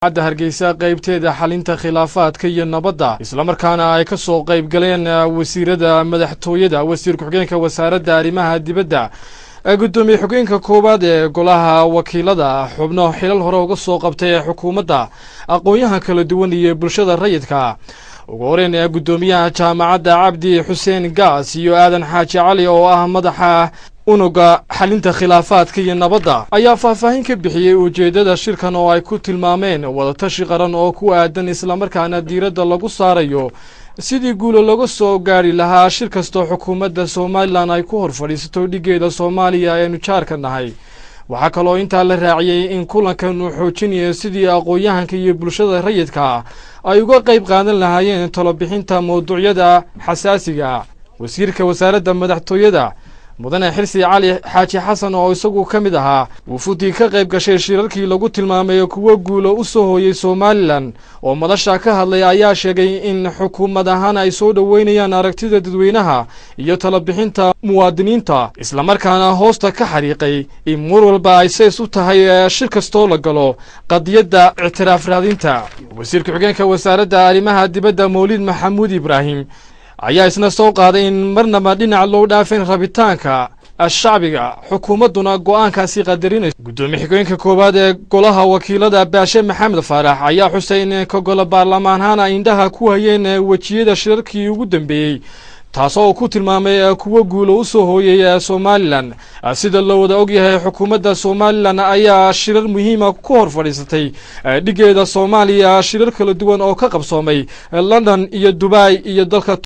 hadda Hargeysa qaybteeda xalinta khilaafaadka iyo nabadda isla markaana ay ka soo qayb galeen wasiirada madaxtooyada wasiir ku-xigeenka wasaaradda arrimaha dibadda gudoomiye xogeenka koobaad ee golaha wakiilada xubno xilal hore uga soo qabtay xukuumadda aqoonyahan kala duwan iyo bulshada rayidka ugu horeyn gudoomiyaha jaamacadda Cabdi Xuseen Gaas iyo Aadan Xaaji Cali oo ah madaxa unuga xalinta khilaafaadka iyo nabadda ayaa faahfaahin ka bixiyay ujeedada shirkan oo ay ku tilmaameen wadatashi qaran oo ku aadan isla markaana diiradda lagu saarayo sidii guulo laga soo gaari lahaa shir kasta xukuumadda Soomaaliland ay ku hor fadhiisato dhigeeda Soomaaliya ee nujaarka nahay waxa kale oo inta la raaciyay in kulankan uu xoojinayo sidii aqoonyahanka iyo bulshada rayidka ay uga qayb qaadan lahaayeen talo bixinta mowduucyada xasaasiga wasiirka wasaaradda madaxtooyada mudane Xirsi Cali Xaaji Xasan oo isagu kamid ahaa wufuudii ka qayb gashay shirarkii lagu tilmaamay kuwa guulo u soo hooyay Soomaaliland oo madasha ka hadlay ayaa sheegay in xukuumad ahaan ay soo dhaweynayaan aragtida dadweynaha iyo talo bixinta muwaadiniinta isla markaana hoosta ka xariiqay in mar walba ay sees u tahay shir kastoo la galo qadiyadda ictiraaf raadinta wasiir ku-xigeenka wasaaradda arrimaha dibadda Mawlid Maxamuud Ibraahim ayaa isna soo qaaday in marnaba dhinac loo dhaafin rabitaanka shacbiga xukuumaduna go'aankaasi qadarinayso gudoomiye xigeenka koobaad ee golaha wakiilada Baashe Maxamed Faarax ayaa xusay in golaha baarlamaanka indhaha ku hayeen wajiyada shirarkii ugu dambeeyay taasoo ku tilmaamay kuwa guulo u soo hooyay Soomaaliland sida loo wada og yahay xukuumadda Soomaaliland ayaa shirar muhiim ah ku hor fadhiisatay dhigeeda Soomaaliya shirar kala duwan oo ka qabsoomay London iyo Dubai iyo dalka